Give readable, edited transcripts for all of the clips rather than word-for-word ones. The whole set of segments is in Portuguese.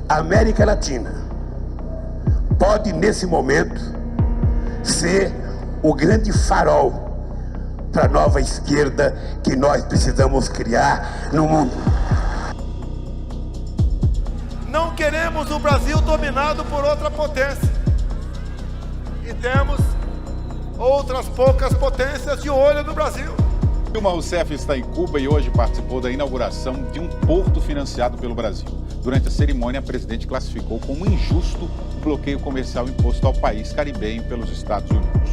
A América Latina pode, nesse momento, ser o grande farol para a nova esquerda que nós precisamos criar no mundo. Não queremos o Brasil dominado por outra potência. E temos outras poucas potências de olho no Brasil. Dilma Rousseff está em Cuba e hoje participou da inauguração de um porto financiado pelo Brasil. Durante a cerimônia, a presidente classificou como injusto o bloqueio comercial imposto ao país caribenho pelos Estados Unidos.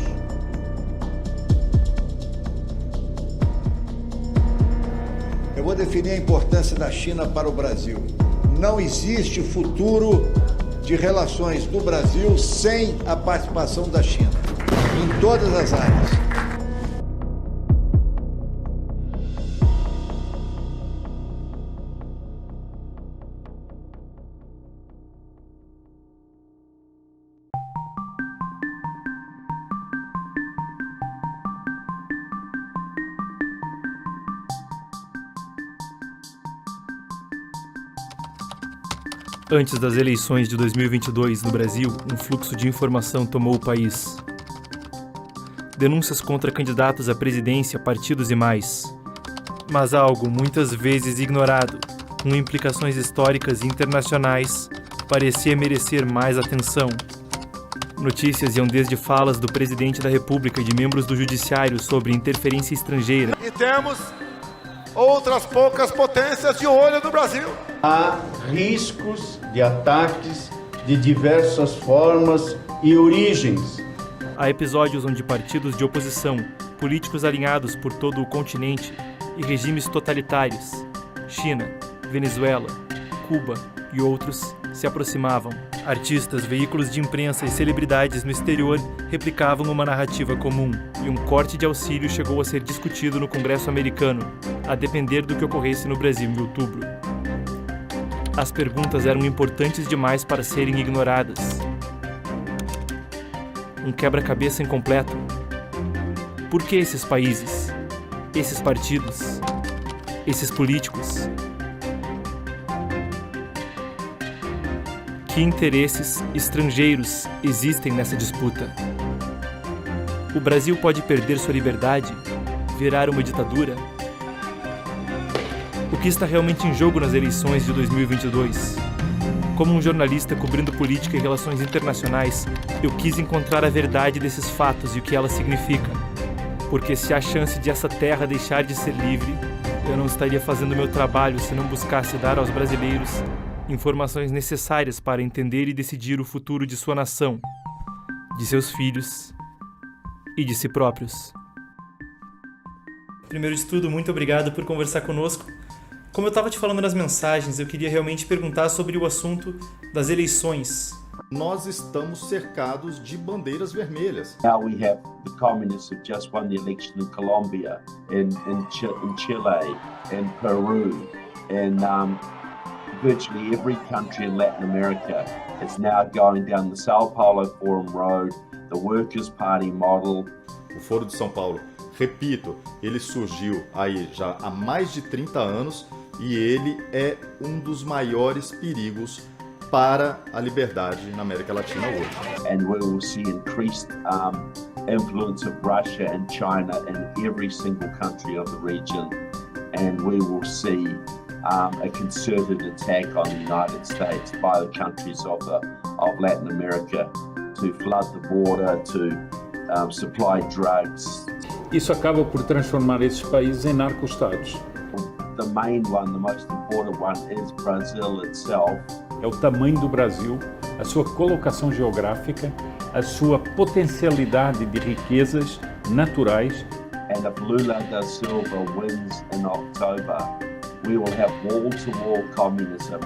Eu vou definir a importância da China para o Brasil. Não existe futuro de relações do Brasil sem a participação da China, em todas as áreas. Antes das eleições de 2022 no Brasil, um fluxo de informação tomou o país. Denúncias contra candidatos à presidência, partidos e mais. Mas algo muitas vezes ignorado, com implicações históricas e internacionais, parecia merecer mais atenção. Notícias iam desde falas do presidente da República e de membros do Judiciário sobre interferência estrangeira. E temos outras poucas potências de olho no Brasil. Há riscos de ataques de diversas formas e origens. Há episódios onde partidos de oposição, políticos alinhados por todo o continente e regimes totalitários, China, Venezuela, Cuba e outros, se aproximavam. Artistas, veículos de imprensa e celebridades no exterior replicavam uma narrativa comum, e um corte de auxílio chegou a ser discutido no Congresso americano, a depender do que ocorresse no Brasil em outubro. As perguntas eram importantes demais para serem ignoradas. Um quebra-cabeça incompleto. Por que esses países? Esses partidos? Esses políticos? Que interesses estrangeiros existem nessa disputa? O Brasil pode perder sua liberdade? Virar uma ditadura? O que está realmente em jogo nas eleições de 2022? Como um jornalista cobrindo política e relações internacionais, eu quis encontrar a verdade desses fatos e o que ela significa. Porque se há chance de essa terra deixar de ser livre, eu não estaria fazendo meu trabalho se não buscasse dar aos brasileiros informações necessárias para entender e decidir o futuro de sua nação, de seus filhos e de si próprios. Primeiro de tudo, muito obrigado por conversar conosco. Como eu estava te falando nas mensagens, eu queria realmente perguntar sobre o assunto das eleições. Nós estamos cercados de bandeiras vermelhas. Now we have the communists who just won the election in Colombia, in Chile, in Peru, and virtually every country in Latin America is now going down the Sao Paulo Forum Road, the Workers' Party model. O Foro de São Paulo, repito, ele surgiu aí já há mais de 30 anos e ele é um dos maiores perigos para a liberdade na América Latina hoje. And we will see increased influence of Russia and China in every single country of the region, and we will see a concerted attack on the United States by the countries of Latin America to flood the border, to supply drugs. Isso acaba por transformar esses países em narco-estados. The main one, the most important one, is Brazil itself. É o tamanho do Brasil, a sua colocação geográfica, a sua potencialidade de riquezas naturais. And if Lula da Silva wins in October, we will have wall-to-wall communism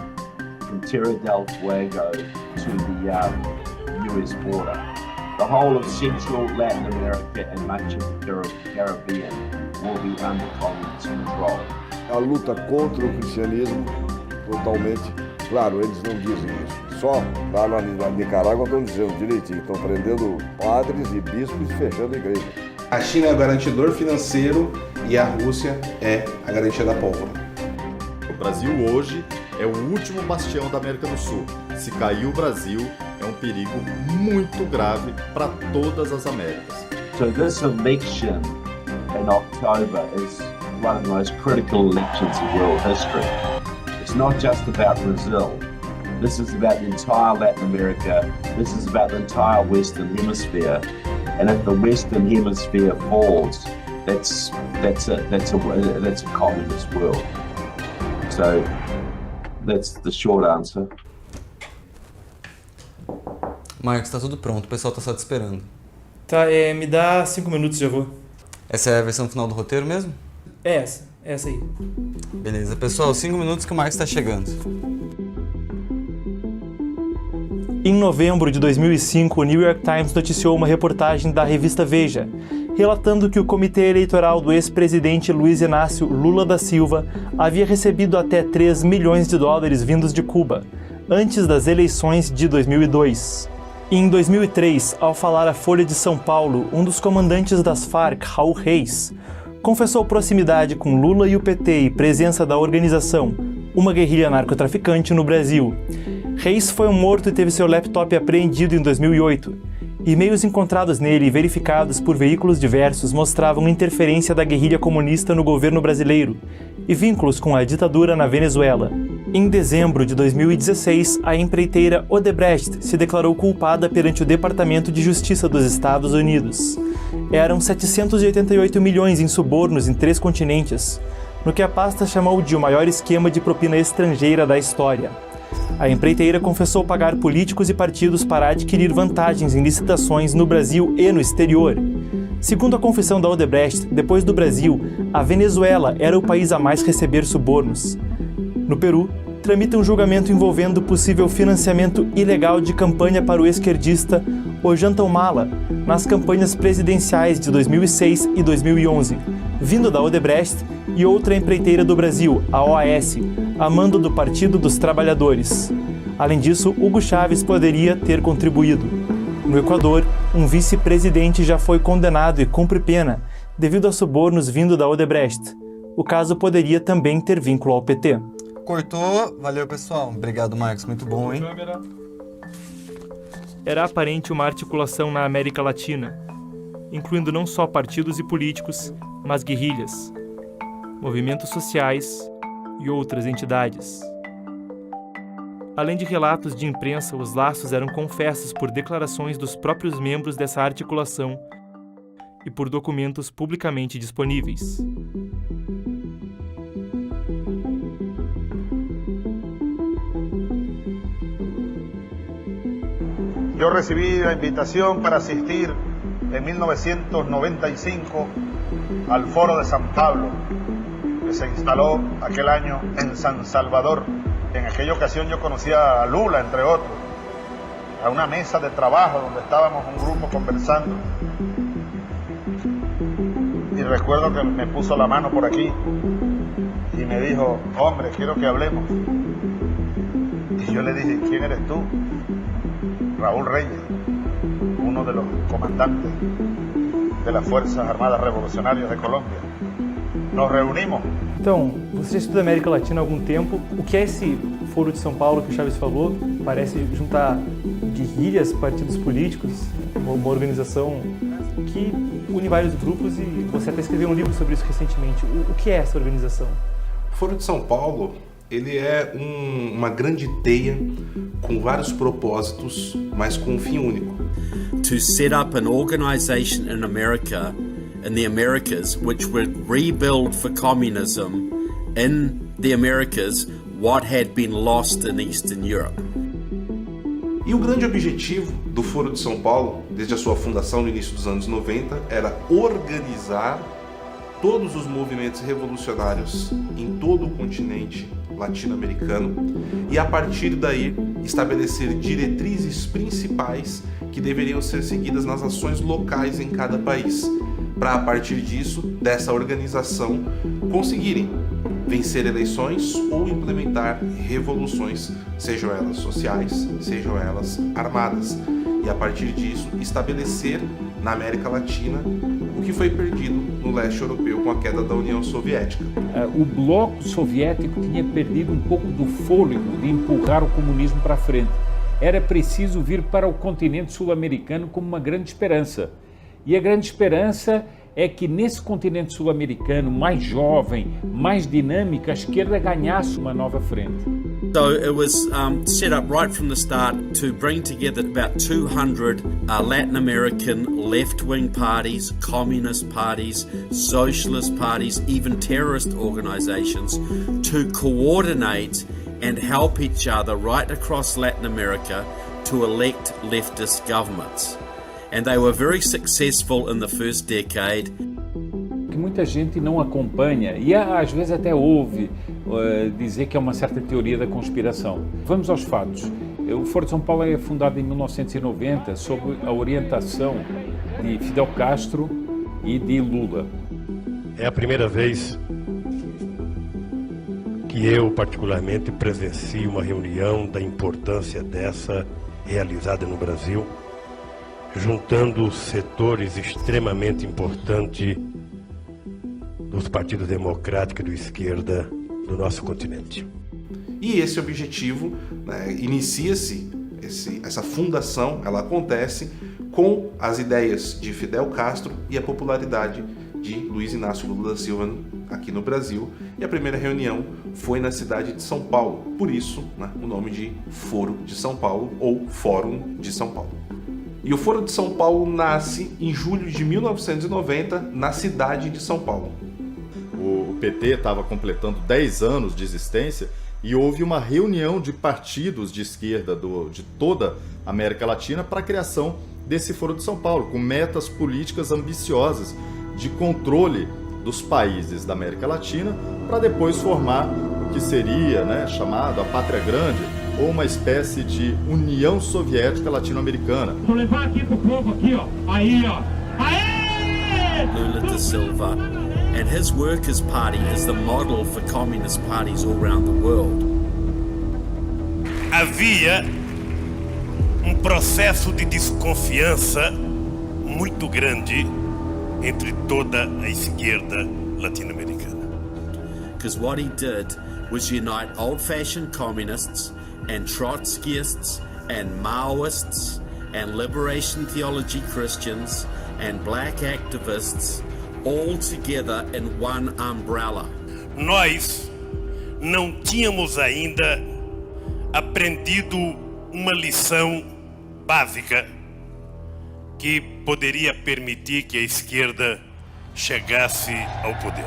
from Terra del Fuego to the US border. The whole of Central Latin America and much of the Caribbean will be under communist control. A luta contra o cristianismo, totalmente, claro, eles não dizem isso. Só lá na Nicarágua estão dizendo direitinho, estão prendendo padres e bispos e fechando a igreja. A China é o garantidor financeiro e a Rússia é a garantia da pólvora. O Brasil hoje é o último bastião da América do Sul. Se cair o Brasil, é um perigo muito grave para todas as Américas. So this election in October is one of the most critical elections in world history. It's not just about Brazil. This is about the entire Latin America. This is about the entire Western Hemisphere. And if the Western Hemisphere falls, that's a communist world. So that's the short answer. Marcos, tá tudo pronto, o pessoal tá só te esperando. Tá, me dá 5 minutos e já vou. Essa é a versão final do roteiro mesmo? É essa aí. Beleza, pessoal, 5 minutos que o Marcos tá chegando. Em novembro de 2005, o New York Times noticiou uma reportagem da revista Veja, relatando que o comitê eleitoral do ex-presidente Luiz Inácio Lula da Silva havia recebido até 3 milhões de dólares vindos de Cuba, antes das eleições de 2002. Em 2003, ao falar à Folha de São Paulo, um dos comandantes das Farc, Raul Reis, confessou proximidade com Lula e o PT e presença da organização, uma guerrilha narcotraficante no Brasil. Reis foi morto e teve seu laptop apreendido em 2008. E-mails encontrados nele e verificados por veículos diversos mostravam interferência da guerrilha comunista no governo brasileiro e vínculos com a ditadura na Venezuela. Em dezembro de 2016, a empreiteira Odebrecht se declarou culpada perante o Departamento de Justiça dos Estados Unidos. Eram 788 milhões em subornos em 3 continentes, no que a pasta chamou de o maior esquema de propina estrangeira da história. A empreiteira confessou pagar políticos e partidos para adquirir vantagens em licitações no Brasil e no exterior. Segundo a confissão da Odebrecht, depois do Brasil, a Venezuela era o país a mais receber subornos. No Peru, tramita um julgamento envolvendo possível financiamento ilegal de campanha para o esquerdista Ollanta Humala nas campanhas presidenciais de 2006 e 2011, vindo da Odebrecht e outra empreiteira do Brasil, a OAS, a mando do Partido dos Trabalhadores. Além disso, Hugo Chávez poderia ter contribuído. No Equador, um vice-presidente já foi condenado e cumpre pena devido a subornos vindo da Odebrecht. O caso poderia também ter vínculo ao PT. Cortou, valeu pessoal. Obrigado, Marcos, muito bom, hein? Era aparente uma articulação na América Latina, incluindo não só partidos e políticos, mas guerrilhas, movimentos sociais e outras entidades. Além de relatos de imprensa, os laços eram confessos por declarações dos próprios membros dessa articulação e por documentos publicamente disponíveis. Yo recibí la invitación para asistir en 1995 al Foro de San Pablo, que se instaló aquel año en San Salvador. En aquella ocasión yo conocí a Lula, entre otros, a una mesa de trabajo donde estábamos un grupo conversando. Y recuerdo que me puso la mano por aquí y me dijo, hombre, quiero que hablemos. Y yo le dije, ¿quién eres tú? Raúl Reyes, uno de los comandantes de las Fuerzas Armadas Revolucionárias de Colômbia. Nos reunimos. Então, você já estuda a América Latina há algum tempo. O que é esse Foro de São Paulo que o Chávez falou? Parece juntar guerrilhas, partidos políticos, uma organização que une vários grupos, e você até escreveu um livro sobre isso recentemente. O que é essa organização? O Foro de São Paulo, ele é uma grande teia com vários propósitos, mas com um fim único. To set up an organization in America, in the Americas, which would rebuild for communism in the Americas what had been lost in Eastern Europe. E o grande objetivo do Foro de São Paulo, desde a sua fundação no início dos anos 90, era organizar todos os movimentos revolucionários em todo o continente latino-americano e, a partir daí, estabelecer diretrizes principais que deveriam ser seguidas nas ações locais em cada país, para, a partir disso, dessa organização, conseguirem vencer eleições ou implementar revoluções, sejam elas sociais, sejam elas armadas, e, a partir disso, estabelecer na América Latina o que foi perdido no leste europeu com a queda da União Soviética. O bloco soviético tinha perdido um pouco do fôlego de empurrar o comunismo para frente. Era preciso vir para o continente sul-americano como uma grande esperança. E a grande esperança é que nesse continente sul-americano, mais jovem, mais dinâmico, a esquerda ganhasse uma nova frente. So it was set up right from the start to bring together about 200 Latin American left-wing parties, communist parties, socialist parties, even terrorist organizations to coordinate and help each other right across Latin America to elect leftist governments. And they were very successful in the first decade. Que muita gente não acompanha e às vezes até ouve dizer que é uma certa teoria da conspiração. Vamos aos fatos. O Foro de São Paulo é fundado em 1990 sob a orientação de Fidel Castro e de Lula. É a primeira vez que eu, particularmente, presencio uma reunião da importância dessa realizada no Brasil, juntando setores extremamente importantes dos partidos democráticos e de esquerda do nosso continente. E esse objetivo, inicia-se, essa fundação, ela acontece com as ideias de Fidel Castro e a popularidade de Luiz Inácio Lula da Silva aqui no Brasil. E a primeira reunião foi na cidade de São Paulo, por isso o nome de Foro de São Paulo ou Fórum de São Paulo. E o Foro de São Paulo nasce em julho de 1990 na cidade de São Paulo. O PT estava completando 10 anos de existência e houve uma reunião de partidos de esquerda de toda a América Latina para a criação desse Foro de São Paulo, com metas políticas ambiciosas de controle dos países da América Latina, para depois formar o que seria chamado a Pátria Grande, ou uma espécie de União Soviética Latino-Americana. Vou levar aqui pro povo aqui, ó. Aí, ó. Aê! Lula da Silva, and his Workers' Party is the model for communist parties all around the world. Havia processo de desconfiança muito grande entre toda a esquerda latino-americana. Because what he did was unite old-fashioned communists and Trotskyists and Maoists and liberation theology Christians and black activists all together in one umbrella. Nós não tínhamos ainda aprendido uma lição básica que poderia permitir que a esquerda chegasse ao poder.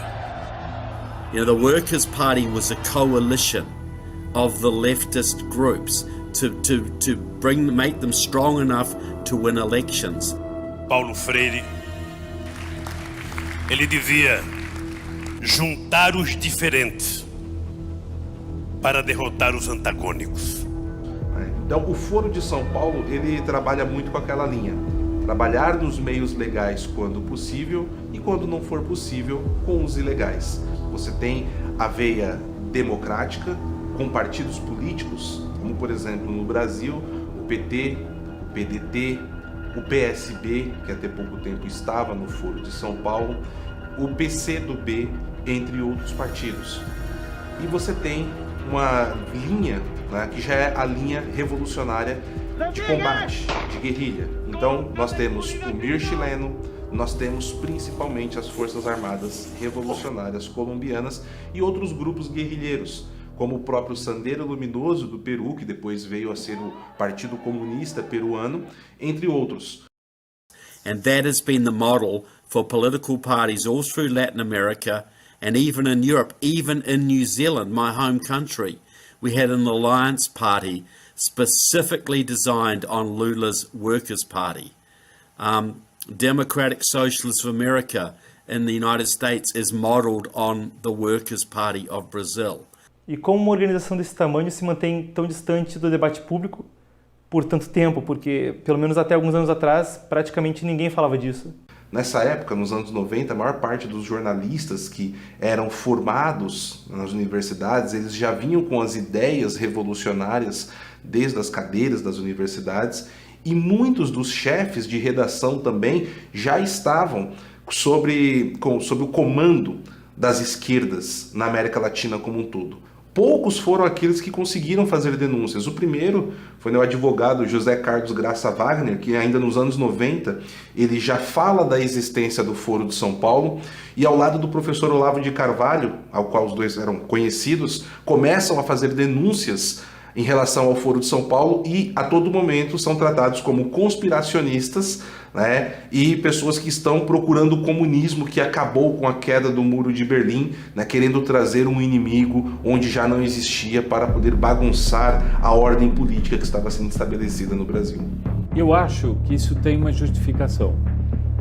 You know, the Workers' Party was a coalition of the leftist groups to make them strong enough to win elections. Paulo Freire, ele dizia juntar os diferentes para derrotar os antagônicos. Então, o Foro de São Paulo, ele trabalha muito com aquela linha. Trabalhar nos meios legais quando possível e, quando não for possível, com os ilegais. Você tem a veia democrática com partidos políticos, como, por exemplo, no Brasil, o PT, o PDT, o PSB, que até pouco tempo estava no Foro de São Paulo, o PCdoB, entre outros partidos. E você tem uma linha, que já é a linha revolucionária de combate, de guerrilha. Então, nós temos o MIR chileno, nós temos principalmente as Forças Armadas Revolucionárias Colombianas e outros grupos guerrilheiros, como o próprio Sendero Luminoso do Peru, que depois veio a ser o Partido Comunista Peruano, entre outros. And that has been the model for political parties all through Latin America and even in Europe, even in New Zealand, my home country. We had an alliance party specifically designed on Lula's Workers' Party. Democratic Socialists of America in the United States is modeled on the Workers' Party of Brazil. E como uma organização desse tamanho se mantém tão distante do debate público por tanto tempo? Porque, pelo menos até alguns anos atrás, praticamente ninguém falava disso. Nessa época, nos anos 90, a maior parte dos jornalistas que eram formados nas universidades, eles já vinham com as ideias revolucionárias desde as cadeiras das universidades E muitos dos chefes de redação também já estavam sobre o comando das esquerdas na América Latina como um todo. Poucos foram aqueles que conseguiram fazer denúncias. O primeiro foi o advogado José Carlos Graça Wagner, que ainda nos anos 90 ele já fala da existência do Foro de São Paulo, e ao lado do professor Olavo de Carvalho, ao qual os dois eram conhecidos, começam a fazer denúncias em relação ao Foro de São Paulo e a todo momento são tratados como conspiracionistas, né, e pessoas que estão procurando o comunismo que acabou com a queda do Muro de Berlim, né, querendo trazer um inimigo onde já não existia para poder bagunçar a ordem política que estava sendo estabelecida no Brasil. Eu acho que isso tem uma justificação.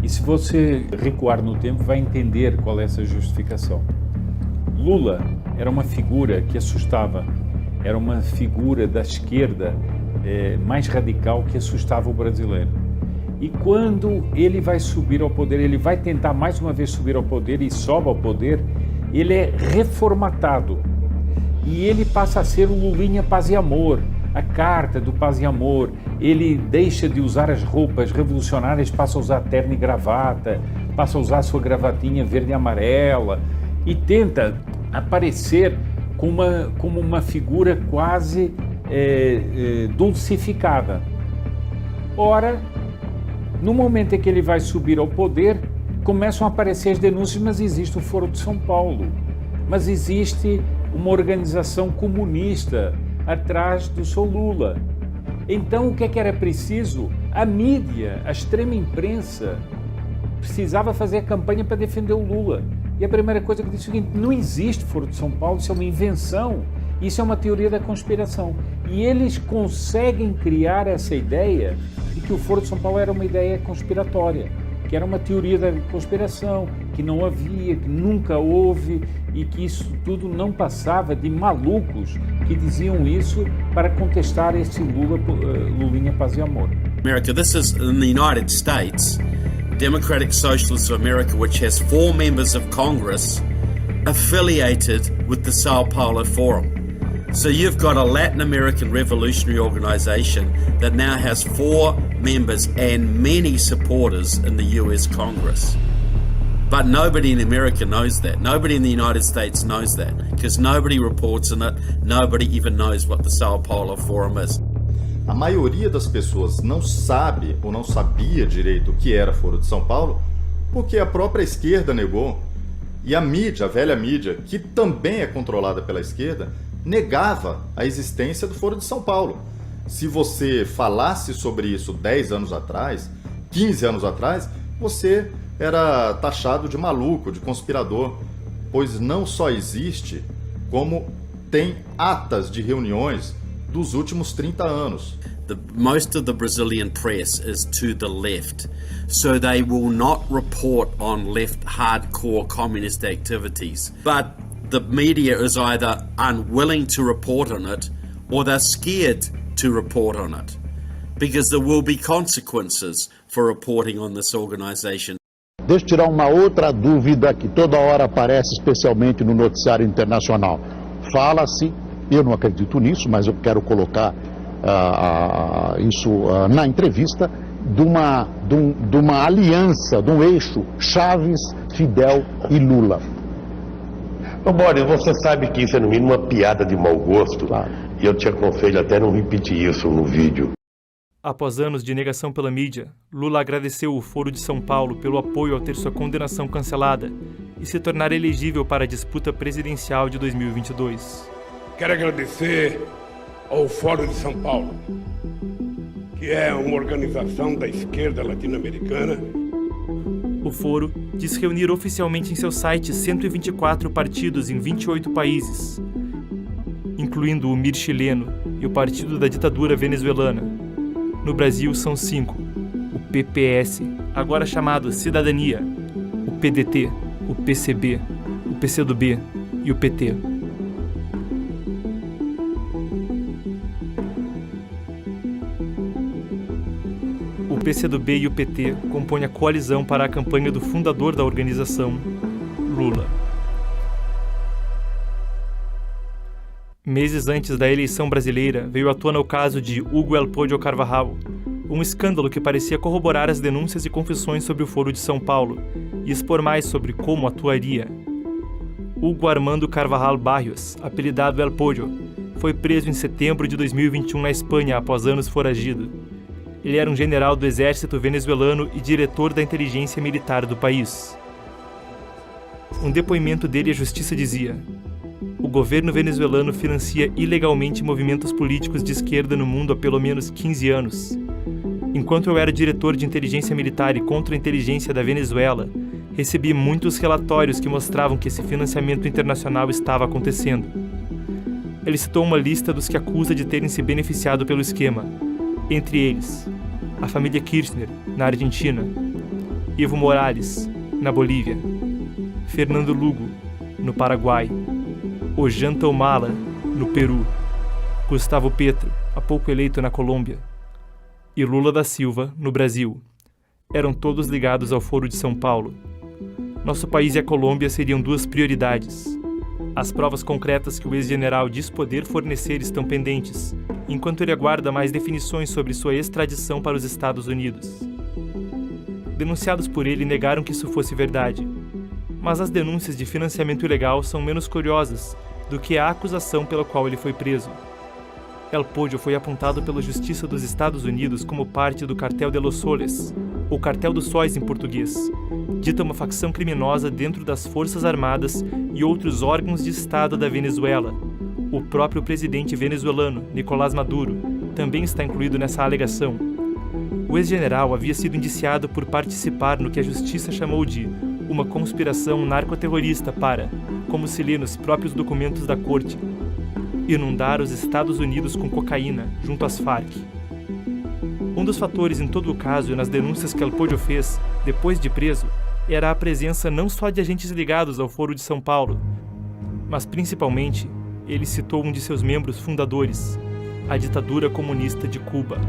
E se você recuar no tempo, vai entender qual é essa justificação. Lula era uma figura que assustava. Era uma figura da esquerda mais radical que assustava o brasileiro. E quando ele vai subir ao poder, ele vai tentar mais uma vez subir ao poder e sobe ao poder, ele é reformatado. E ele passa a ser o Lulinha Paz e Amor, a carta do Paz e Amor. Ele deixa de usar as roupas revolucionárias, passa a usar terno e gravata, passa a usar sua gravatinha verde e amarela e tenta aparecer como uma figura quase dulcificada. Ora, no momento em que ele vai subir ao poder, começam a aparecer as denúncias, mas existe o Foro de São Paulo, mas existe uma organização comunista atrás do seu Lula. Então, o que é que era preciso? A mídia, a extrema imprensa, precisava fazer a campanha para defender o Lula. E a primeira coisa que disse é o seguinte: não existe Foro de São Paulo, isso é uma invenção, isso é uma teoria da conspiração. E eles conseguem criar essa ideia de que o Foro de São Paulo era uma ideia conspiratória, que era uma teoria da conspiração, que não havia, que nunca houve, e que isso tudo não passava de malucos que diziam isso para contestar esse Lulinha Paz e Amor. America, this is in the United States. Democratic Socialists of America, which has 4 members of Congress affiliated with the Sao Paulo Forum. So you've got a Latin American revolutionary organization that now has 4 members and many supporters in the US Congress. But nobody in America knows that. Nobody in the United States knows that because nobody reports on it. Nobody even knows what the Sao Paulo Forum is. A maioria das pessoas não sabe ou não sabia direito o que era Foro de São Paulo porque a própria esquerda negou. E a mídia, a velha mídia, que também é controlada pela esquerda, negava a existência do Foro de São Paulo. Se você falasse sobre isso 10 anos atrás, 15 anos atrás, você era taxado de maluco, de conspirador, pois não só existe, como tem atas de reuniões dos últimos 30 anos. Most of the Brazilian press is to the left, so they will not report on left hardcore communist activities. But the media is either unwilling to report on it or they're scared to report on it because there will be consequences for reporting on this organization. Deixa eu tirar uma outra dúvida que toda hora aparece, especialmente no noticiário internacional. Fala-se, eu não acredito nisso, mas eu quero colocar isso na entrevista, de uma aliança, de um eixo Chaves, Fidel e Lula. Ô Boris, você sabe que isso é no mínimo uma piada de mau gosto, claro. E eu te aconselho até não repetir isso no vídeo. Após anos de negação pela mídia, Lula agradeceu o Foro de São Paulo pelo apoio ao ter sua condenação cancelada e se tornar elegível para a disputa presidencial de 2022. Quero agradecer ao Foro de São Paulo, que é uma organização da esquerda latino-americana. O Foro diz reunir oficialmente em seu site 124 partidos em 28 países, incluindo o MIR chileno e o Partido da Ditadura Venezuelana. No Brasil são 5, o PPS, agora chamado Cidadania, o PDT, o PCB, o PCdoB e o PT. O PCdoB e o PT compõem a coalizão para a campanha do fundador da organização, Lula. Meses antes da eleição brasileira, veio à tona o caso de Hugo El Podio Carvajal, um escândalo que parecia corroborar as denúncias e confissões sobre o Foro de São Paulo e expor mais sobre como atuaria. Hugo Armando Carvajal Barrios, apelidado El Pollo, foi preso em setembro de 2021 na Espanha após anos foragido. Ele era um general do exército venezuelano e diretor da inteligência militar do país. Um depoimento dele à justiça dizia: o governo venezuelano financia ilegalmente movimentos políticos de esquerda no mundo há pelo menos 15 anos. Enquanto eu era diretor de inteligência militar e contra-inteligência da Venezuela, recebi muitos relatórios que mostravam que esse financiamento internacional estava acontecendo. Ele citou uma lista dos que acusa de terem se beneficiado pelo esquema, entre eles, a família Kirchner, na Argentina, Evo Morales, na Bolívia, Fernando Lugo, no Paraguai, Ollanta Humala, no Peru, Gustavo Petro, há pouco eleito na Colômbia, e Lula da Silva, no Brasil. Eram todos ligados ao Foro de São Paulo. Nosso país e a Colômbia seriam duas prioridades. As provas concretas que o ex-general diz poder fornecer estão pendentes, enquanto ele aguarda mais definições sobre sua extradição para os Estados Unidos. Denunciados por ele negaram que isso fosse verdade, mas as denúncias de financiamento ilegal são menos curiosas do que a acusação pela qual ele foi preso. El Pollo foi apontado pela Justiça dos Estados Unidos como parte do Cartel de los Soles, ou Cartel dos Sóis em português, dita uma facção criminosa dentro das Forças Armadas e outros órgãos de Estado da Venezuela. O próprio presidente venezuelano, Nicolás Maduro, também está incluído nessa alegação. O ex-general havia sido indiciado por participar no que a justiça chamou de uma conspiração narcoterrorista para, como se lê nos próprios documentos da corte, inundar os Estados Unidos com cocaína junto às Farc. Um dos fatores em todo o caso e nas denúncias que El Pollo fez, depois de preso, era a presença não só de agentes ligados ao Foro de São Paulo, mas principalmente, ele citou um de seus membros fundadores, a ditadura comunista de Cuba.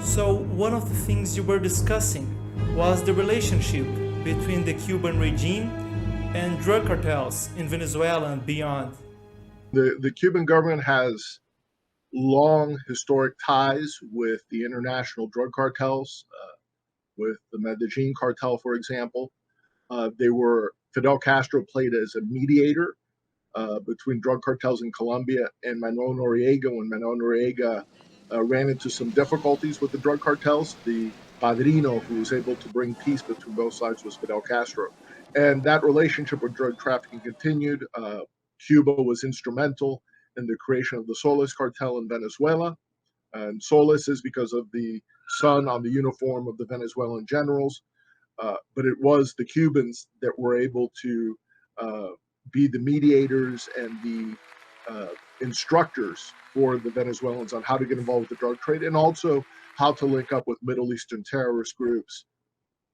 So, one of the things you were discussing was the relationship between the Cuban regime and drug cartels in Venezuela and beyond. The Cuban government has long historic ties with the international drug cartels, with the Medellin cartel, for example. Fidel Castro played as a mediator between drug cartels in Colombia and Manuel Noriega. When Manuel Noriega ran into some difficulties with the drug cartels, the padrino who was able to bring peace between both sides was Fidel Castro. And that relationship with drug trafficking continued. Cuba was instrumental in the creation of the Solis cartel in Venezuela. And Solis is because of the sun on the uniform of the Venezuelan generals. But it was the Cubans that were able to be the mediators and the instructors for the Venezuelans on how to get involved with the drug trade and also how to link up with Middle Eastern terrorist groups,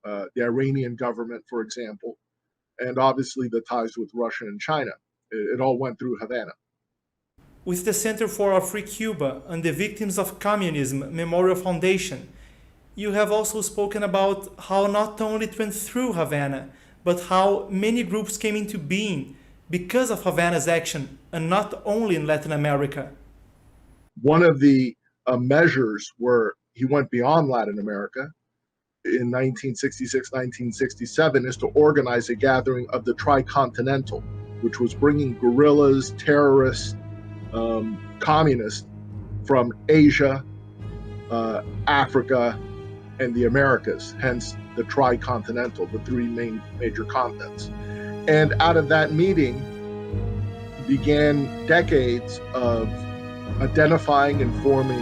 the Iranian government, for example, and obviously the ties with Russia and China. It all went through Havana. With the Center for a Free Cuba and the Victims of Communism Memorial Foundation, you have also spoken about how not only it went through Havana, but how many groups came into being because of Havana's action, and not only in Latin America. One of the measures where he went beyond Latin America in 1966, 1967 is to organize a gathering of the Tricontinental, which was bringing guerrillas, terrorists, communists from Asia, Africa, and the Americas, hence the Tricontinental, the three major continents. And out of that meeting began decades of identifying and forming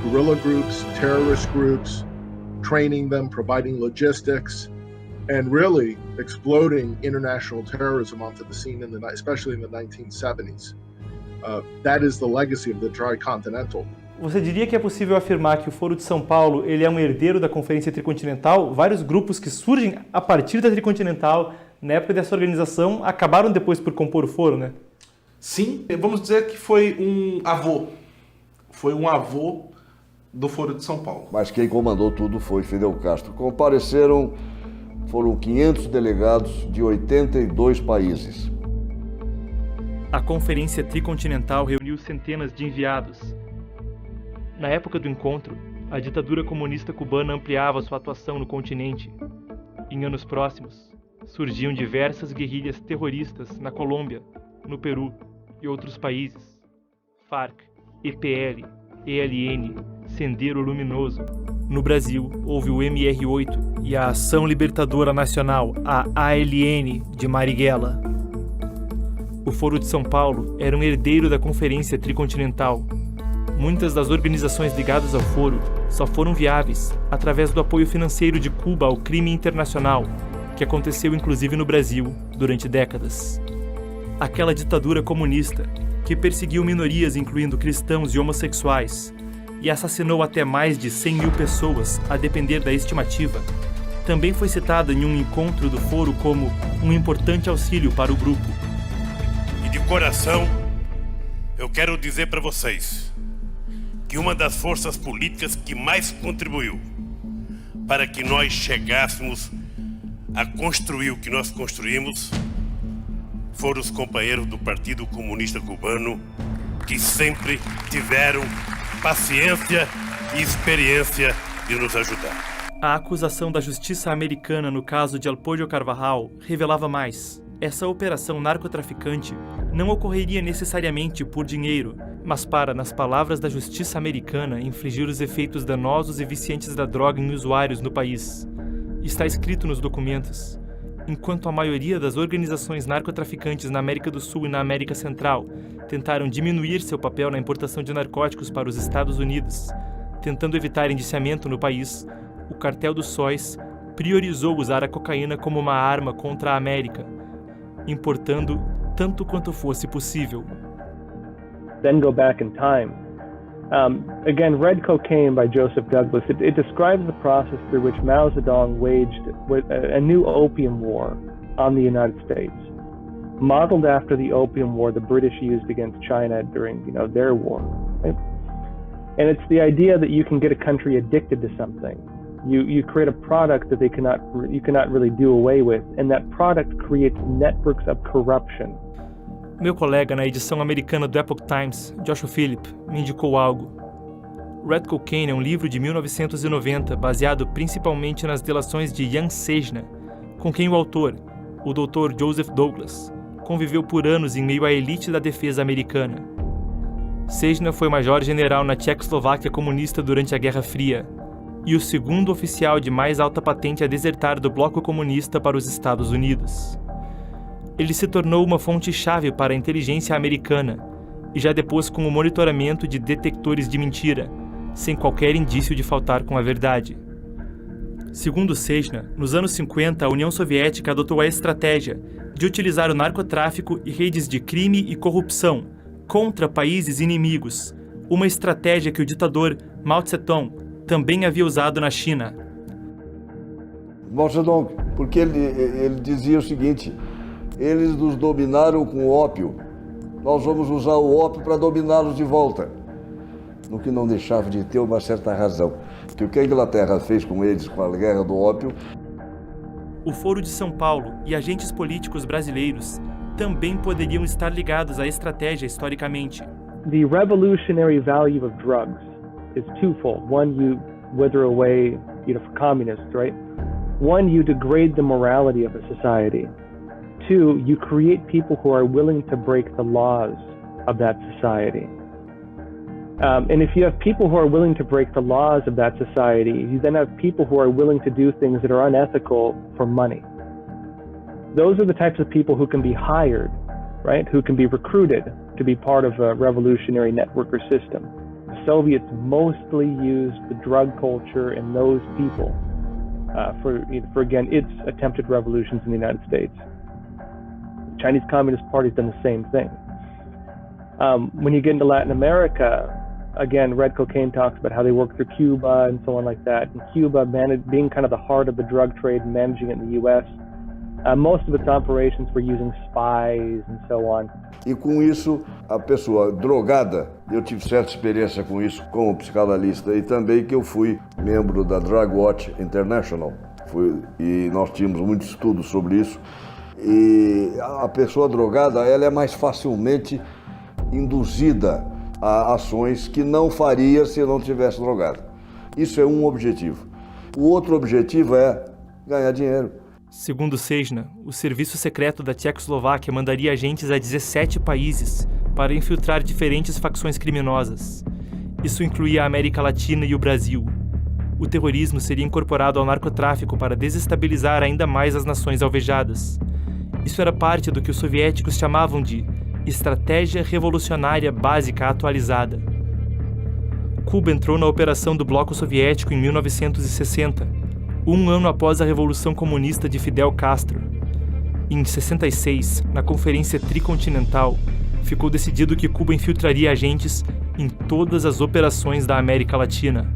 guerrilla groups, terrorist groups, training them, providing logistics, and really exploding international terrorism onto the scene, especially in the 1970s. That is the legacy of the Tricontinental. Você diria que é possível afirmar que o Foro de São Paulo ele é um herdeiro da Conferência Tricontinental? Vários grupos que surgem a partir da Tricontinental, na época dessa organização, acabaram depois por compor o Foro, né? Sim, vamos dizer que foi um avô. Foi um avô do Foro de São Paulo. Mas quem comandou tudo foi Fidel Castro. Foram 500 delegados de 82 países. A Conferência Tricontinental reuniu centenas de enviados. Na época do encontro, A ditadura comunista cubana ampliava sua atuação no continente. Em anos próximos, surgiam diversas guerrilhas terroristas na Colômbia, no Peru e outros países. FARC, EPL, ELN, Sendero Luminoso. No Brasil, houve o MR8 e a Ação Libertadora Nacional, a ALN, de Marighella. O Foro de São Paulo era um herdeiro da Conferência Tricontinental. Muitas das organizações ligadas ao Foro só foram viáveis através do apoio financeiro de Cuba ao crime internacional, que aconteceu inclusive no Brasil durante décadas. Aquela ditadura comunista que perseguiu minorias, incluindo cristãos e homossexuais, e assassinou até mais de 100 mil pessoas, a depender da estimativa, também foi citada em um encontro do Foro como um importante auxílio para o grupo. E de coração, eu quero dizer para vocês que uma das forças políticas que mais contribuiu para que nós chegássemos a construir o que nós construímos foram os companheiros do Partido Comunista Cubano, que sempre tiveram paciência e experiência de nos ajudar. A acusação da justiça americana no caso de Alpollo Carvajal revelava mais. Essa operação narcotraficante não ocorreria necessariamente por dinheiro, mas para, nas palavras da justiça americana, infligir os efeitos danosos e viciantes da droga em usuários no país. Está escrito nos documentos. Enquanto a maioria das organizações narcotraficantes na América do Sul e na América Central tentaram diminuir seu papel na importação de narcóticos para os Estados Unidos, tentando evitar indiciamento no país, o Cartel dos Sóis priorizou usar a cocaína como uma arma contra a América, importando tanto quanto fosse possível. Then go back in time. Again, Red Cocaine by Joseph Douglas, it describes the process through which Mao Zedong waged a new opium war on the United States, modeled after the opium war the British used against China during, their war. Right? And it's the idea that you can get a country addicted to something. You create a product that you cannot really do away with, and that product creates networks of corruption. Meu colega na edição americana do Epoch Times, Joshua Phillip, me indicou algo. Red Cocaine é um livro de 1990 baseado principalmente nas delações de Jan Sejna, com quem o autor, o Dr. Joseph Douglas, conviveu por anos em meio à elite da defesa americana. Sejna foi major-general na Tchecoslováquia comunista durante a Guerra Fria e o segundo oficial de mais alta patente a desertar do bloco comunista para os Estados Unidos. Ele se tornou uma fonte-chave para a inteligência americana e já depois com o monitoramento de detectores de mentira, sem qualquer indício de faltar com a verdade. Segundo Sejna, nos anos 50, a União Soviética adotou a estratégia de utilizar o narcotráfico e redes de crime e corrupção contra países inimigos, uma estratégia que o ditador Mao Tse-tung também havia usado na China. Mao Zedong, porque ele dizia o seguinte: eles nos dominaram com o ópio, nós vamos usar o ópio para dominá-los de volta. No que não deixava de ter uma certa razão, que o que a Inglaterra fez com eles com a guerra do ópio. O Foro de São Paulo e agentes políticos brasileiros também poderiam estar ligados à estratégia historicamente. The revolutionary value of drugs is twofold. One, you wither away, for communists, right? One, you degrade the morality of a society. Two, you create people who are willing to break the laws of that society. And if you have people who are willing to break the laws of that society, you then have people who are willing to do things that are unethical for money. Those are the types of people who can be hired, right? Who can be recruited to be part of a revolutionary network or system. The Soviets mostly used the drug culture and those people for again, its attempted revolutions in the United States. The Chinese Communist Party's done the same thing. When you get into Latin America, again, Red Cocaine talks about how they work through Cuba and so on like that. And Cuba being kind of the heart of the drug trade and managing it in the U.S., most of its operations were using spies and so on. E com isso, a pessoa drogada, eu tive certa experiência com isso como psicanalista e também que eu fui membro da Drug Watch International. E nós tínhamos muitos estudos sobre isso. E a pessoa drogada, ela é mais facilmente induzida a ações que não faria se não tivesse drogado. Isso é um objetivo. O outro objetivo é ganhar dinheiro. Segundo Sežna, o serviço secreto da Tchecoslováquia mandaria agentes a 17 países para infiltrar diferentes facções criminosas. Isso incluía a América Latina e o Brasil. O terrorismo seria incorporado ao narcotráfico para desestabilizar ainda mais as nações alvejadas. Isso era parte do que os soviéticos chamavam de Estratégia Revolucionária Básica Atualizada. Cuba entrou na operação do Bloco Soviético em 1960, um ano após a Revolução Comunista de Fidel Castro. Em 66, na Conferência Tricontinental, ficou decidido que Cuba infiltraria agentes em todas as operações da América Latina.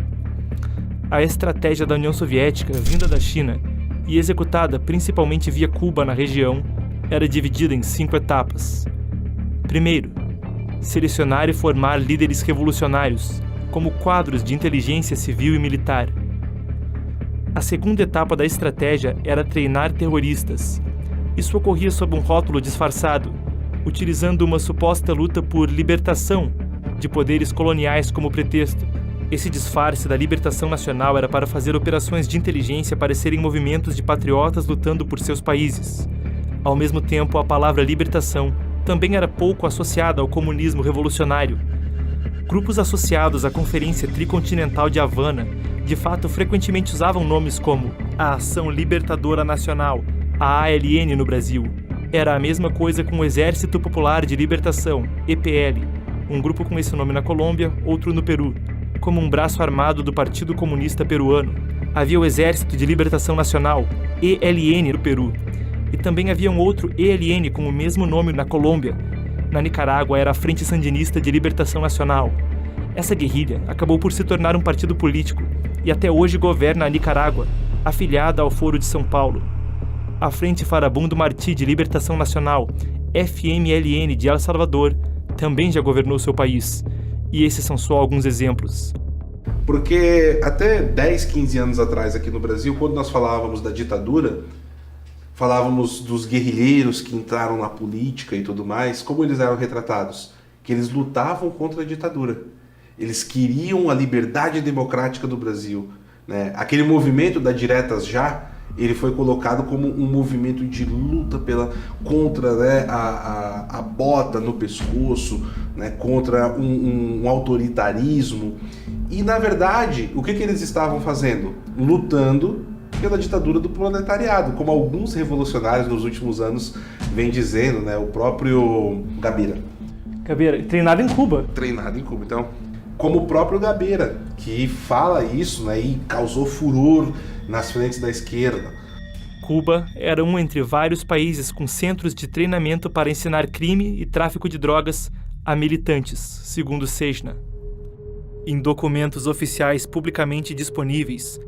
A estratégia da União Soviética, vinda da China e executada principalmente via Cuba na região, era dividida em 5 etapas. Primeiro, selecionar e formar líderes revolucionários, como quadros de inteligência civil e militar. A segunda etapa da estratégia era treinar terroristas. Isso ocorria sob um rótulo disfarçado, utilizando uma suposta luta por libertação de poderes coloniais como pretexto. Esse disfarce da libertação nacional era para fazer operações de inteligência parecerem movimentos de patriotas lutando por seus países. Ao mesmo tempo, a palavra libertação também era pouco associada ao comunismo revolucionário. Grupos associados à Conferência Tricontinental de Havana, de fato, frequentemente usavam nomes como a Ação Libertadora Nacional, a ALN no Brasil. Era a mesma coisa com o Exército Popular de Libertação, EPL, um grupo com esse nome na Colômbia, outro no Peru, como um braço armado do Partido Comunista Peruano. Havia o Exército de Libertação Nacional, ELN, no Peru, e também havia um outro ELN com o mesmo nome na Colômbia. Na Nicarágua era a Frente Sandinista de Libertação Nacional. Essa guerrilha acabou por se tornar um partido político e até hoje governa a Nicarágua, afiliada ao Foro de São Paulo. A Frente Farabundo Martí de Libertação Nacional, FMLN de El Salvador, também já governou seu país. E esses são só alguns exemplos. Porque até 10, 15 anos atrás aqui no Brasil, quando nós falávamos da ditadura, falávamos dos guerrilheiros que entraram na política e tudo mais, como eles eram retratados? Que eles lutavam contra a ditadura. Eles queriam a liberdade democrática do Brasil, né? Aquele movimento da Diretas Já, ele foi colocado como um movimento de luta contra, né, a bota no pescoço, né, contra um autoritarismo. E, na verdade, o que eles estavam fazendo? Lutando pela ditadura do proletariado, como alguns revolucionários nos últimos anos vêm dizendo, né, o próprio Gabeira. Gabeira, treinado em Cuba. Treinado em Cuba, então... Como o próprio Gabeira, que fala isso, né, e causou furor nas frentes da esquerda. Cuba era um entre vários países com centros de treinamento para ensinar crime e tráfico de drogas a militantes, segundo Sežna. Em documentos oficiais publicamente disponíveis,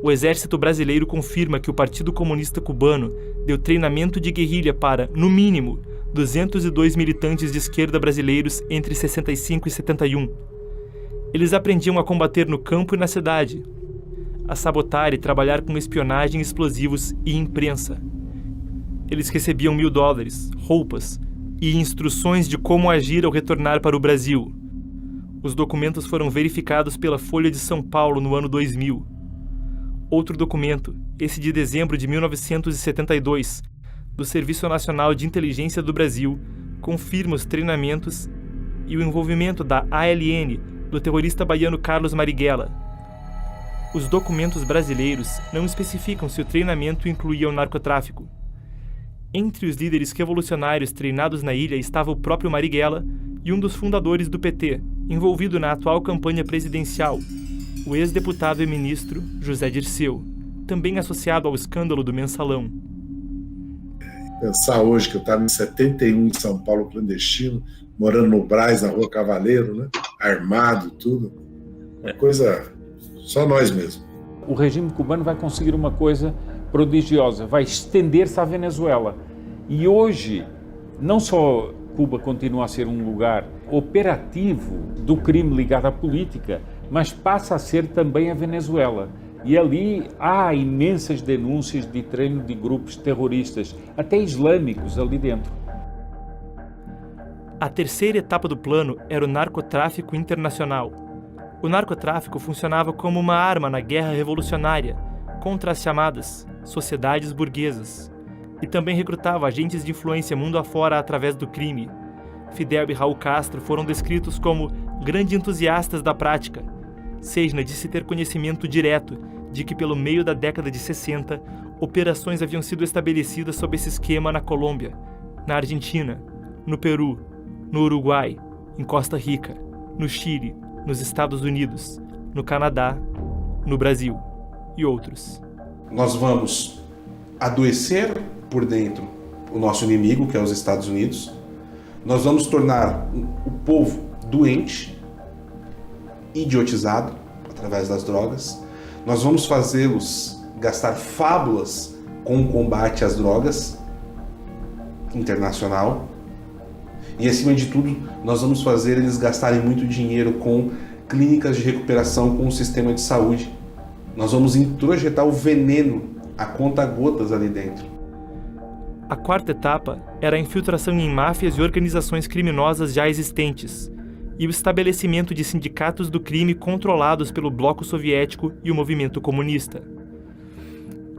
o Exército Brasileiro confirma que o Partido Comunista Cubano deu treinamento de guerrilha para, no mínimo, 202 militantes de esquerda brasileiros entre 65 e 71. Eles aprendiam a combater no campo e na cidade, a sabotar e trabalhar com espionagem, explosivos e imprensa. Eles recebiam $1.000, roupas e instruções de como agir ao retornar para o Brasil. Os documentos foram verificados pela Folha de São Paulo no ano 2000. Outro documento, esse de dezembro de 1972, do Serviço Nacional de Inteligência do Brasil, confirma os treinamentos e o envolvimento da ALN do terrorista baiano Carlos Marighella. Os documentos brasileiros não especificam se o treinamento incluía o narcotráfico. Entre os líderes revolucionários treinados na ilha estava o próprio Marighella e um dos fundadores do PT, envolvido na atual campanha presidencial, o ex-deputado e ministro José Dirceu, também associado ao escândalo do Mensalão. Pensar hoje que eu estava em 71 em São Paulo, clandestino, morando no Brás, na Rua Cavaleiro, né? Armado, tudo. Uma coisa, só nós mesmo. O regime cubano vai conseguir uma coisa prodigiosa, vai estender-se à Venezuela. E hoje, não só Cuba continua a ser um lugar operativo do crime ligado à política, mas passa a ser também a Venezuela. E ali há imensas denúncias de treino de grupos terroristas, até islâmicos ali dentro. A terceira etapa do plano era o narcotráfico internacional. O narcotráfico funcionava como uma arma na guerra revolucionária contra as chamadas sociedades burguesas e também recrutava agentes de influência mundo afora através do crime. Fidel e Raul Castro foram descritos como grandes entusiastas da prática. Sejna disse ter conhecimento direto de que, pelo meio da década de 60, operações haviam sido estabelecidas sob esse esquema na Colômbia, na Argentina, no Peru, no Uruguai, em Costa Rica, no Chile, nos Estados Unidos, no Canadá, no Brasil e outros. Nós vamos adoecer por dentro o nosso inimigo, que é os Estados Unidos. Nós vamos tornar o povo doente, idiotizado através das drogas. Nós vamos fazê-los gastar fábulas com o combate às drogas internacional. E, acima de tudo, nós vamos fazer eles gastarem muito dinheiro com clínicas de recuperação, com o sistema de saúde. Nós vamos introjetar o veneno a conta-gotas ali dentro. A quarta etapa era a infiltração em máfias e organizações criminosas já existentes e o estabelecimento de sindicatos do crime controlados pelo Bloco Soviético e o movimento comunista.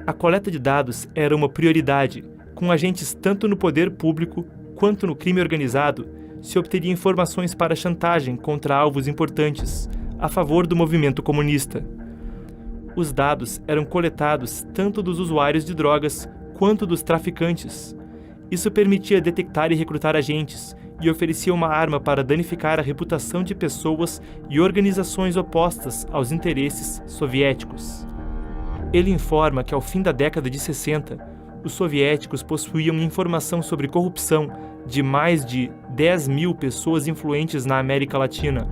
A coleta de dados era uma prioridade, com agentes tanto no poder público quanto no crime organizado, se obteria informações para chantagem contra alvos importantes, a favor do movimento comunista. Os dados eram coletados tanto dos usuários de drogas quanto dos traficantes. Isso permitia detectar e recrutar agentes e oferecia uma arma para danificar a reputação de pessoas e organizações opostas aos interesses soviéticos. Ele informa que ao fim da década de 60, os soviéticos possuíam informação sobre corrupção de mais de 10 mil pessoas influentes na América Latina.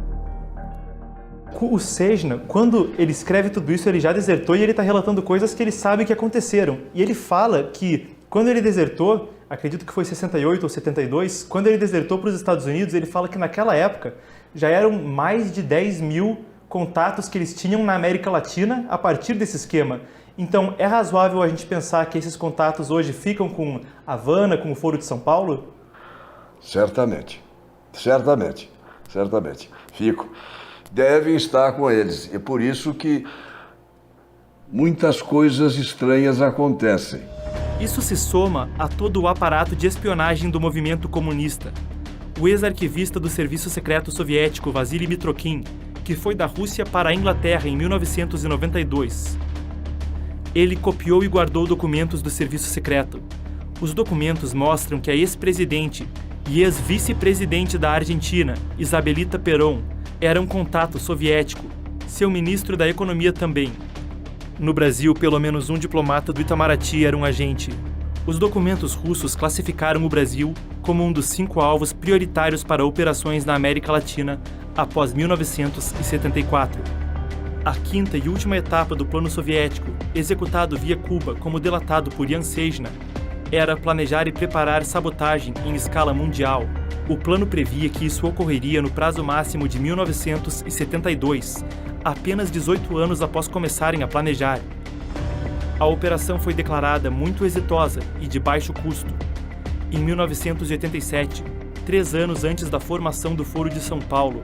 O Sejna, quando ele escreve tudo isso, ele já desertou e ele está relatando coisas que ele sabe que aconteceram. E ele fala que, quando ele desertou, acredito que foi 68 ou 72, quando ele desertou para os Estados Unidos, ele fala que naquela época já eram mais de 10 mil contatos que eles tinham na América Latina a partir desse esquema. Então, é razoável a gente pensar que esses contatos hoje ficam com Havana, com o Foro de São Paulo? Certamente. Fico. Devem estar com eles. É por isso que muitas coisas estranhas acontecem. Isso se soma a todo o aparato de espionagem do movimento comunista. O ex-arquivista do Serviço Secreto Soviético, Vasily Mitrokhin, que foi da Rússia para a Inglaterra em 1992. Ele copiou e guardou documentos do Serviço Secreto. Os documentos mostram que a ex-presidente e ex-vice-presidente da Argentina, Isabelita Perón, era um contato soviético, seu ministro da Economia também. No Brasil, pelo menos um diplomata do Itamaraty era um agente. Os documentos russos classificaram o Brasil como um dos 5 alvos prioritários para operações na América Latina após 1974. A quinta e última etapa do plano soviético, executado via Cuba como delatado por Jan Sejna, era planejar e preparar sabotagem em escala mundial. O plano previa que isso ocorreria no prazo máximo de 1972, apenas 18 anos após começarem a planejar. A operação foi declarada muito exitosa e de baixo custo. Em 1987, 3 anos antes da formação do Foro de São Paulo,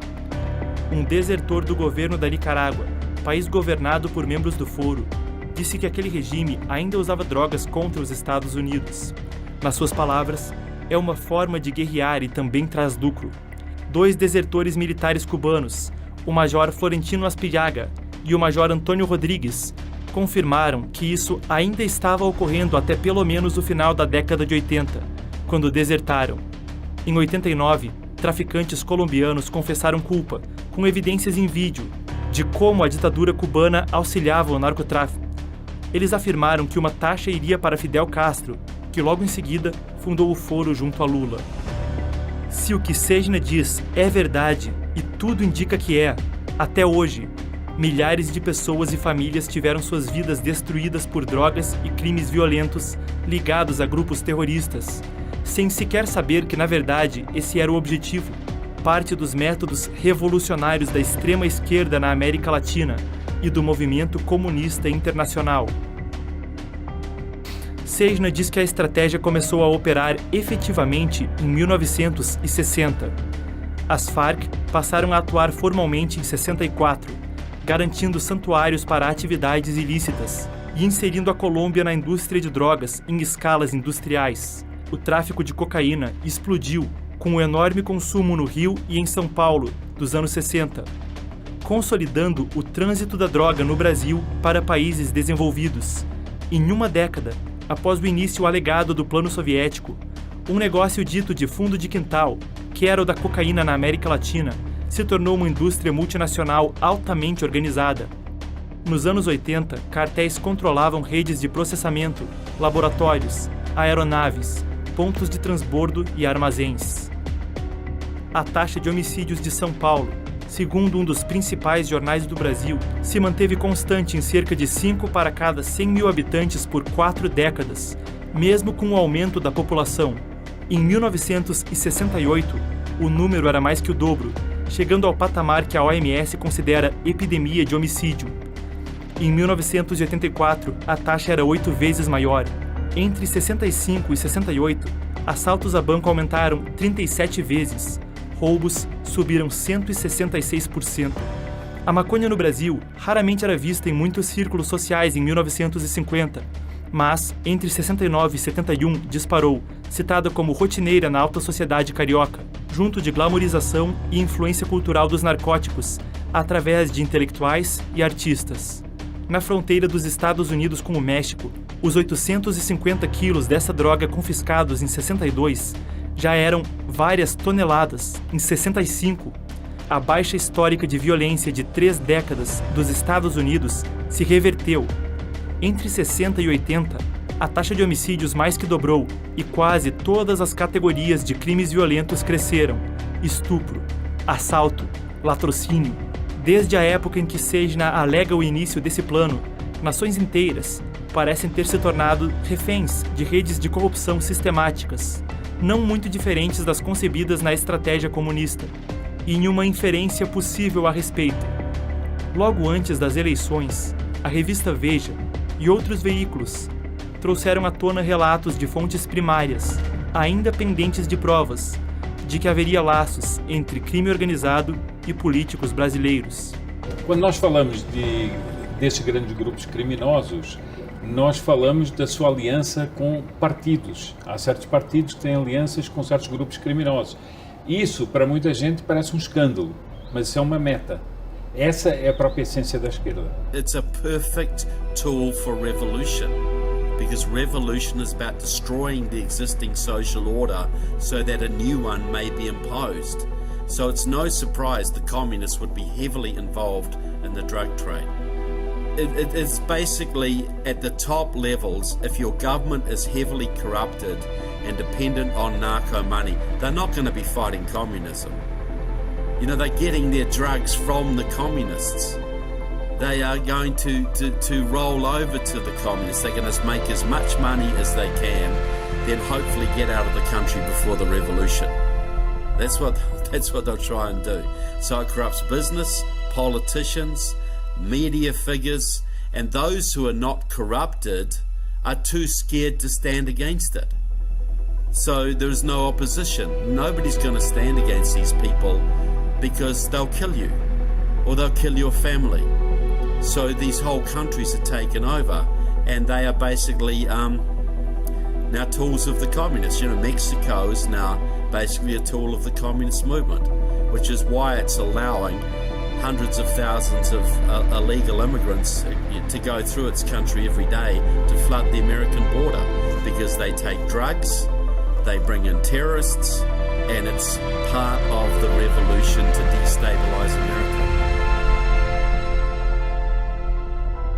um desertor do governo da Nicarágua, país governado por membros do Foro, disse que aquele regime ainda usava drogas contra os Estados Unidos. Nas suas palavras, é uma forma de guerrear e também traz lucro. 2 desertores militares cubanos, o Major Florentino Aspillaga e o Major Antônio Rodrigues, confirmaram que isso ainda estava ocorrendo até pelo menos o final da década de 80, quando desertaram. Em 89, traficantes colombianos confessaram culpa, com evidências em vídeo, de como a ditadura cubana auxiliava o narcotráfico. Eles afirmaram que uma taxa iria para Fidel Castro, que logo em seguida fundou o Foro junto a Lula. Se o que Sejna diz é verdade, e tudo indica que é, até hoje, milhares de pessoas e famílias tiveram suas vidas destruídas por drogas e crimes violentos ligados a grupos terroristas, sem sequer saber que, na verdade, esse era o objetivo, parte dos métodos revolucionários da extrema esquerda na América Latina e do movimento comunista internacional. Sejna diz que a estratégia começou a operar efetivamente em 1960. As Farc passaram a atuar formalmente em 64, garantindo santuários para atividades ilícitas e inserindo a Colômbia na indústria de drogas em escalas industriais. O tráfico de cocaína explodiu com o enorme consumo no Rio e em São Paulo dos anos 60, consolidando o trânsito da droga no Brasil para países desenvolvidos. Em uma década, após o início alegado do Plano Soviético, um negócio dito de fundo de quintal, que era o da cocaína na América Latina, se tornou uma indústria multinacional altamente organizada. Nos anos 80, cartéis controlavam redes de processamento, laboratórios, aeronaves, pontos de transbordo e armazéns. A taxa de homicídios de São Paulo, segundo um dos principais jornais do Brasil, se manteve constante em cerca de 5 para cada 100 mil habitantes por 4 décadas, mesmo com o aumento da população. Em 1968, o número era mais que o dobro, chegando ao patamar que a OMS considera epidemia de homicídio. Em 1984, a taxa era 8 vezes maior. Entre 65 e 68, assaltos a banco aumentaram 37 vezes. Roubos subiram 166%. A maconha no Brasil raramente era vista em muitos círculos sociais em 1950, mas entre 69 e 71 disparou, citada como rotineira na alta sociedade carioca, junto de glamorização e influência cultural dos narcóticos, através de intelectuais e artistas. Na fronteira dos Estados Unidos com o México, os 850 quilos dessa droga confiscados em 62 já eram várias toneladas em 65. A baixa histórica de violência de 3 décadas dos Estados Unidos se reverteu. Entre 60 e 80, a taxa de homicídios mais que dobrou e quase todas as categorias de crimes violentos cresceram: estupro, assalto, latrocínio. Desde a época em que Cejna alega o início desse plano, nações inteiras parecem ter se tornado reféns de redes de corrupção sistemáticas, não muito diferentes das concebidas na estratégia comunista, e em uma inferência possível a respeito. Logo antes das eleições, a revista Veja e outros veículos trouxeram à tona relatos de fontes primárias, ainda pendentes de provas, de que haveria laços entre crime organizado e políticos brasileiros. Quando nós falamos desses grandes grupos criminosos, nós falamos da sua aliança com partidos. Há certos partidos que têm alianças com certos grupos criminosos. Isso, para muita gente, parece um escândalo, mas isso é uma meta. Essa é a própria essência da esquerda. It's a perfect tool for revolution, because revolution is about destroying the existing social order so that a new one may be imposed. So it's no surprise the communists would be heavily involved in the drug trade. It's basically at the top levels, if your government is heavily corrupted and dependent on narco money, they're not going to be fighting communism. You know, they're getting their drugs from the communists. They are going to roll over to the communists. They're going to make as much money as they can, then hopefully get out of the country before the revolution. That's what they'll try and do. So it corrupts business, politicians, media figures, and those who are not corrupted are too scared to stand against it. So there is no opposition. Nobody's going to stand against these people because they'll kill you or they'll kill your family. So these whole countries are taken over and they are basically now tools of the communists. You know, Mexico is now basically a tool of the communist movement, which is why it's allowing hundreds of thousands of illegal immigrants to go through its country every day to flood the American border, because they take drugs, they bring in terrorists, and it's part of the revolution to destabilize America.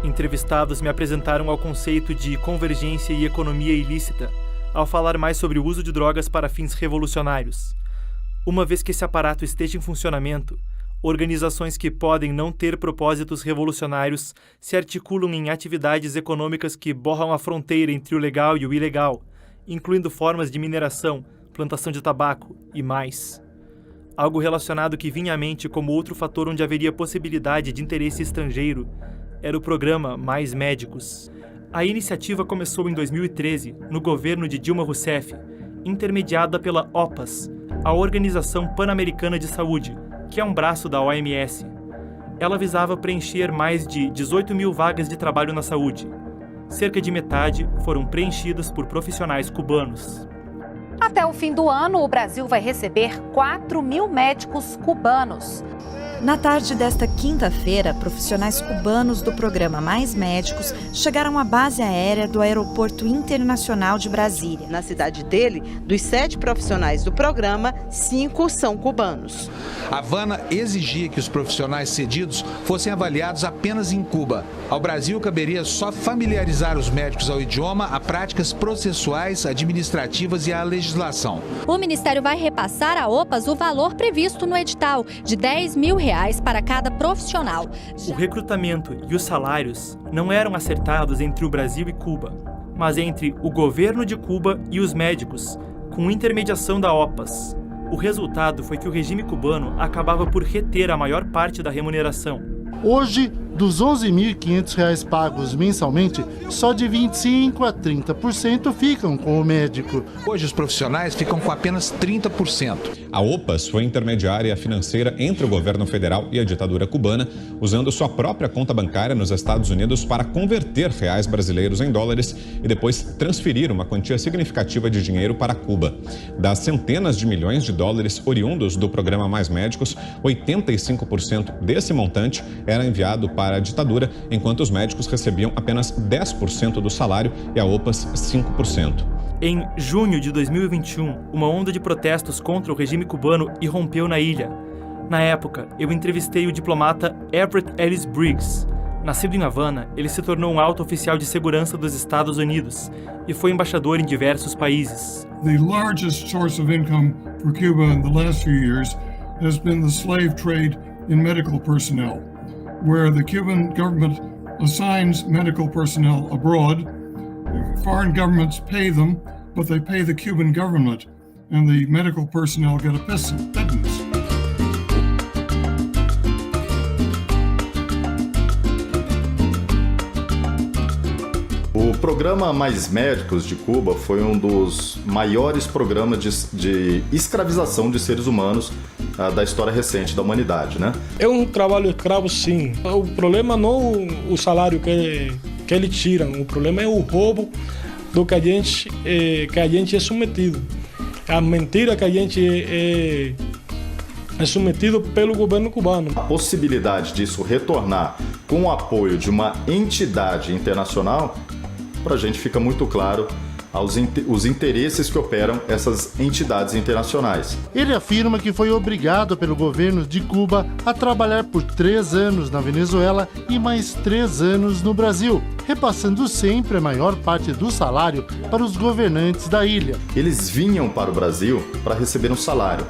Entrevistados me apresentaram ao conceito de convergência e economia ilícita, ao falar mais sobre o uso de drogas para fins revolucionários. Uma vez que esse aparato esteja em funcionamento, organizações que podem não ter propósitos revolucionários se articulam em atividades econômicas que borram a fronteira entre o legal e o ilegal, incluindo formas de mineração, plantação de tabaco e mais. Algo relacionado que vinha à mente como outro fator onde haveria possibilidade de interesse estrangeiro era o programa Mais Médicos. A iniciativa começou em 2013, no governo de Dilma Rousseff, intermediada pela OPAS, a Organização Pan-Americana de Saúde, que é um braço da OMS. Ela visava preencher mais de 18 mil vagas de trabalho na saúde. Cerca de metade foram preenchidas por profissionais cubanos. Até o fim do ano, o Brasil vai receber 4 mil médicos cubanos. Na tarde desta quinta-feira, profissionais cubanos do programa Mais Médicos chegaram à base aérea do Aeroporto Internacional de Brasília. Na cidade dele, dos 7 profissionais do programa, 5 são cubanos. Havana exigia que os profissionais cedidos fossem avaliados apenas em Cuba. Ao Brasil, caberia só familiarizar os médicos ao idioma, a práticas processuais, administrativas e à legislação. O Ministério vai repassar à OPAS o valor previsto no edital, de R$10 mil para cada profissional. O recrutamento e os salários não eram acertados entre o Brasil e Cuba, mas entre o governo de Cuba e os médicos, com intermediação da OPAS. O resultado foi que o regime cubano acabava por reter a maior parte da remuneração. Hoje, dos R$ 11.500 pagos mensalmente, só de 25% a 30% ficam com o médico. Hoje os profissionais ficam com apenas 30%. A OPAS foi intermediária financeira entre o governo federal e a ditadura cubana, usando sua própria conta bancária nos Estados Unidos para converter reais brasileiros em dólares e depois transferir uma quantia significativa de dinheiro para Cuba. Das centenas de milhões de dólares oriundos do programa Mais Médicos, 85% desse montante era enviado para a ditadura, enquanto os médicos recebiam apenas 10% do salário e a OPAS 5%. Em junho de 2021, uma onda de protestos contra o regime cubano irrompeu na ilha. Na época, eu entrevistei o diplomata Everett Ellis Briggs. Nascido em Havana, ele se tornou um alto oficial de segurança dos Estados Unidos e foi embaixador em diversos países. The largest source of income for Cuba in the last few years has been the slave trade in medical personnel, where the Cuban government assigns medical personnel abroad. Foreign governments pay them, but they pay the Cuban government, and the medical personnel get a pittance. O programa Mais Médicos de Cuba foi um dos maiores programas de escravização de seres humanos da história recente da humanidade, né? É um trabalho escravo, sim. O problema não é o salário que eles tiram, o problema é o roubo do que a gente é submetido. A mentira que a gente é submetido pelo governo cubano. A possibilidade disso retornar com o apoio de uma entidade internacional, para a gente fica muito claro os interesses que operam essas entidades internacionais. Ele afirma que foi obrigado pelo governo de Cuba a trabalhar por 3 anos na Venezuela e mais 3 anos no Brasil, repassando sempre a maior parte do salário para os governantes da ilha. Eles vinham para o Brasil para receber um salário.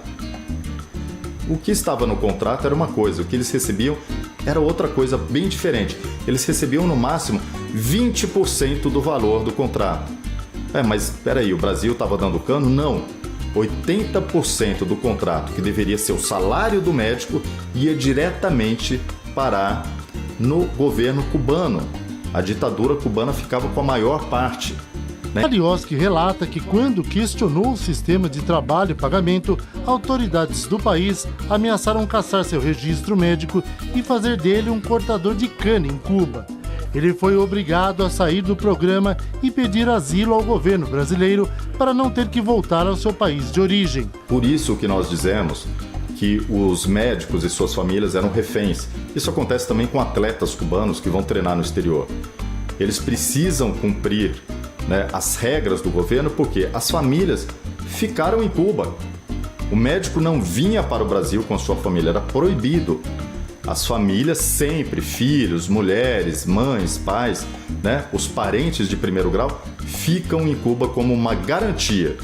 O que estava no contrato era uma coisa, o que eles recebiam era outra coisa bem diferente. Eles recebiam no máximo 20% do valor do contrato. Mas espera aí, o Brasil estava dando cano? Não. 80% do contrato, que deveria ser o salário do médico, ia diretamente parar no governo cubano. A ditadura cubana ficava com a maior parte. Alioski relata que quando questionou o sistema de trabalho e pagamento, autoridades do país ameaçaram caçar seu registro médico e fazer dele um cortador de cana em Cuba. Ele foi obrigado a sair do programa e pedir asilo ao governo brasileiro para não ter que voltar ao seu país de origem. Por isso que nós dizemos que os médicos e suas famílias eram reféns. Isso acontece também com atletas cubanos que vão treinar no exterior. Eles precisam cumprir as regras do governo porque as famílias ficaram em Cuba. O médico não vinha para o Brasil com a sua família, era proibido. As famílias sempre, filhos, mulheres, mães, pais, os parentes de primeiro grau, ficam em Cuba como uma garantia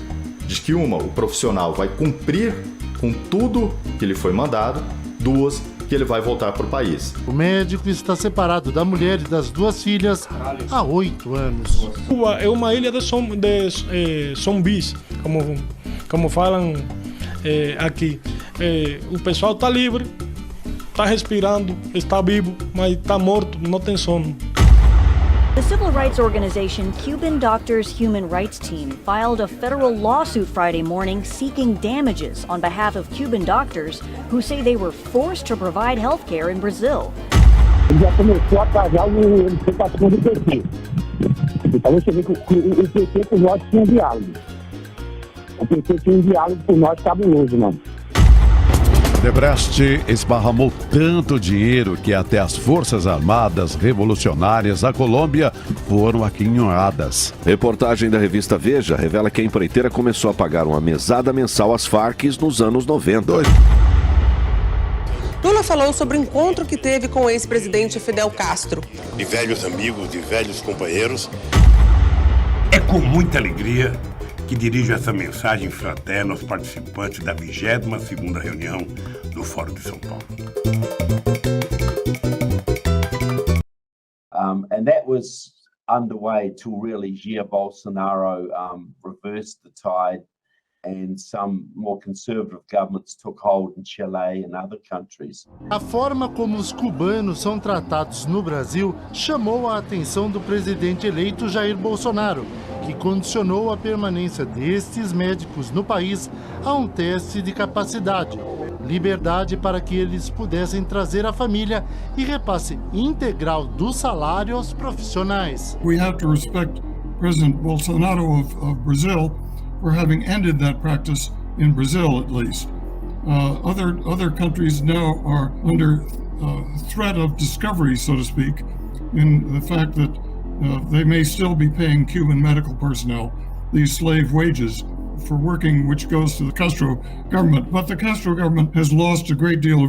de que, o profissional vai cumprir com tudo que lhe foi mandado, 2, que ele vai voltar para o país. O médico está separado da mulher e das 2 filhas há 8 anos. Cuba é uma ilha de zumbis, como falam aqui. O pessoal está livre, está respirando, está vivo, mas está morto, não tem sono. The civil rights organization Cuban Doctors Human Rights Team filed a federal lawsuit Friday morning seeking damages on behalf of Cuban doctors who say they were forced to provide health care in Brazil. Ele já começou a pagar o participação do PT. Então você vê que o PT por nós tinha diálogo. O PT tinha diálogo por nós cabuloso, mano. Odebrecht esparramou tanto dinheiro que até as Forças Armadas Revolucionárias da Colômbia foram aquinhoadas. Reportagem da revista Veja revela que a empreiteira começou a pagar uma mesada mensal às Farc nos anos 90. Lula falou sobre o encontro que teve com o ex-presidente Fidel Castro. De velhos amigos, de velhos companheiros. É com muita alegria que dirijo essa mensagem fraterna aos participantes da 22ª reunião do Fórum de São Paulo. And that was underway till really Jair Bolsonaro reversed the tide and some more conservative governments took hold in Chile and other countries. A forma como os cubanos são tratados no Brasil chamou a atenção do presidente eleito Jair Bolsonaro, que condicionou a permanência destes médicos no país a um teste de capacidade, liberdade para que eles pudessem trazer a família e repasse integral do salário aos profissionais. We have to respect President Bolsonaro of Brazil for having ended that practice in Brazil, at least. Other countries now are under threat of discovery, so to speak, in the fact that they may still be paying Cuban medical personnel these slave wages for working, which goes to the Castro government. But the Castro government has lost a great deal of